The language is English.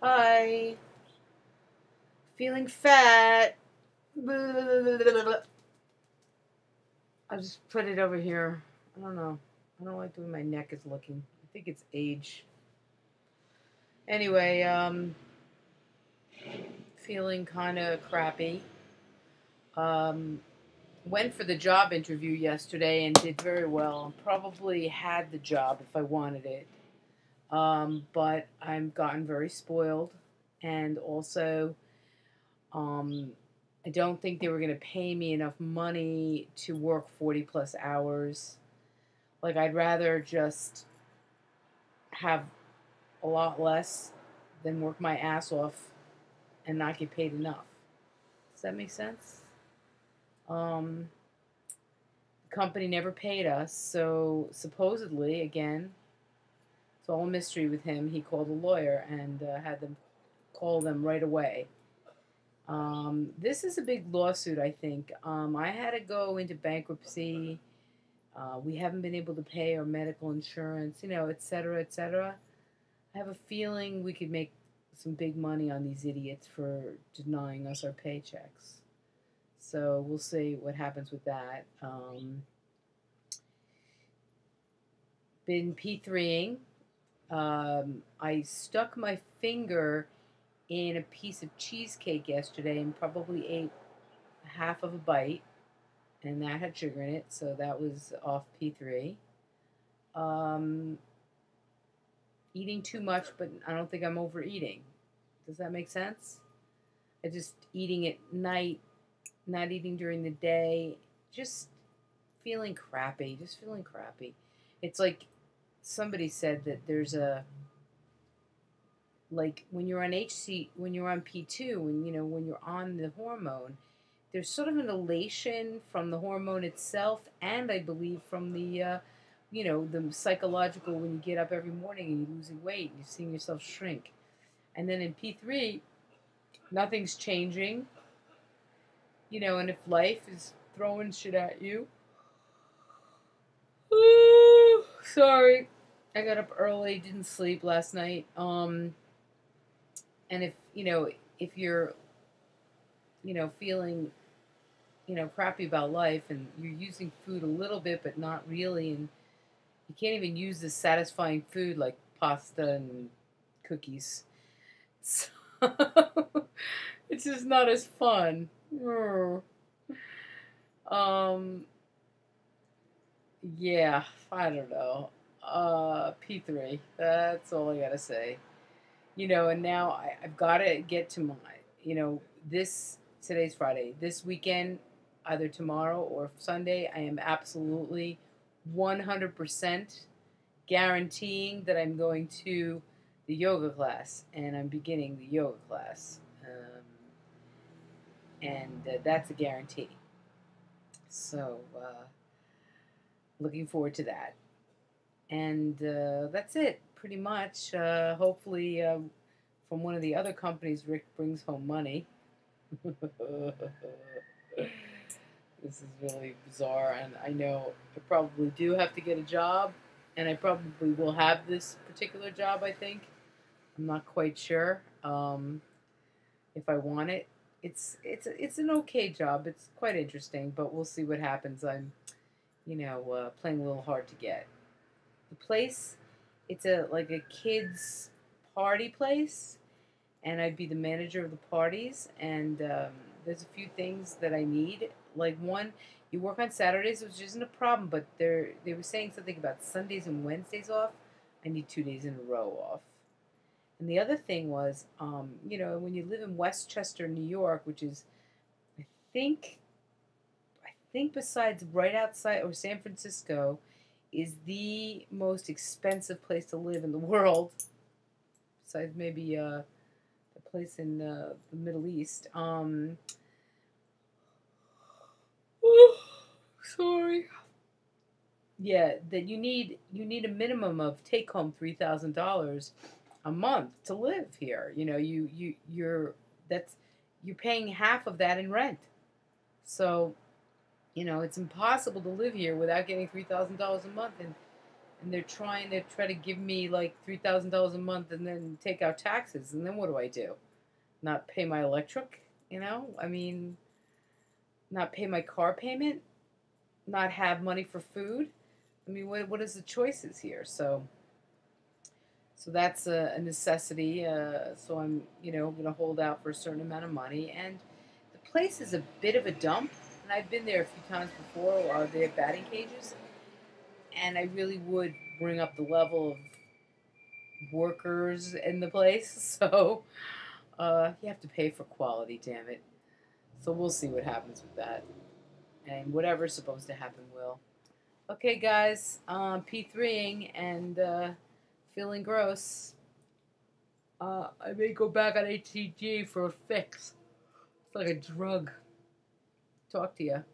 Hi. Feeling fat. I'll just put it over here. I don't know. I don't like the way my neck is looking. I think it's age. Anyway, feeling kind of crappy. Um, went for the job interview yesterday and did very well. Probably had the job if I wanted it. But I'm gotten very spoiled. And also, Um, I don't think they were going to pay me enough money to work 40 plus hours. Like, I'd rather just have a lot less than work my ass off and not get paid enough. Does that make sense? Um, the company never paid us, so supposedly, again, it's all a mystery with him. He called a lawyer and had them call them right away. This is a big lawsuit, I think. I had to go into bankruptcy. We haven't been able to pay our medical insurance, et cetera, et cetera. I have a feeling we could make some big money on these idiots for denying us our paychecks. So we'll see what happens with that. Been p3ing. I stuck my finger in a piece of cheesecake yesterday and probably ate half of a bite, and that had sugar in it, so that was off P3. Um, Eating too much, but I don't think I'm overeating. Does that make sense? I just eating at night, not eating during the day, just feeling crappy, just feeling crappy. It's like somebody said that there's a like when you're on when you're on P2, and when you're on the hormone, there's sort of an elation from the hormone itself, and I believe from the psychological, when you get up every morning and you're losing weight and you're seeing yourself shrink. And then in P3, nothing's changing, and if life is throwing shit at you, sorry, I got up early, didn't sleep last night. And if you're, feeling, crappy about life, and you're using food a little bit, but not really, and you can't even use this satisfying food like pasta and cookies. So it's just not as fun. Um, yeah, I don't know. P3. That's all I gotta say. And now I've got to get to my, today's Friday. This weekend, either tomorrow or Sunday, I am absolutely 100% guaranteeing that I'm going to the yoga class, and I'm beginning the yoga class. And that's a guarantee. So, looking forward to that. And that's it, pretty much. Hopefully, from one of the other companies, Rick brings home money. This is really bizarre, and I know I probably do have to get a job, and I probably will have this particular job, I think. I'm not quite sure if I want it. It's an okay job. It's quite interesting, but we'll see what happens. I'm, playing a little hard to get. The place, it's like a kids party place, and I'd be the manager of the parties. And there's a few things that I need. Like one, you work on Saturdays, which isn't a problem, but they were saying something about Sundays and Wednesdays off. I need 2 days in a row off. And the other thing was, when you live in Westchester, New York, which is, I think, besides right outside, or San Francisco, is the most expensive place to live in the world, besides maybe a place in the Middle East. Sorry. Yeah, that you need a minimum of take home $3,000 a month to live here. You're paying half of that in rent. So, it's impossible to live here without getting $3,000 a month. And and they're trying to give me like $3,000 a month and then take out taxes, and then what do I do? Not pay my electric? I mean, not pay my car payment? Not have money for food? I mean, what is the choices here? So that's a necessity. So I'm, going to hold out for a certain amount of money. And the place is a bit of a dump. And I've been there a few times before. They have batting cages. And I really would bring up the level of workers in the place. So you have to pay for quality, damn it. So we'll see what happens with that. And whatever's supposed to happen will. Okay, guys, p3ing and feeling gross. I may go back on ATG for a fix. It's like a drug. Talk to you.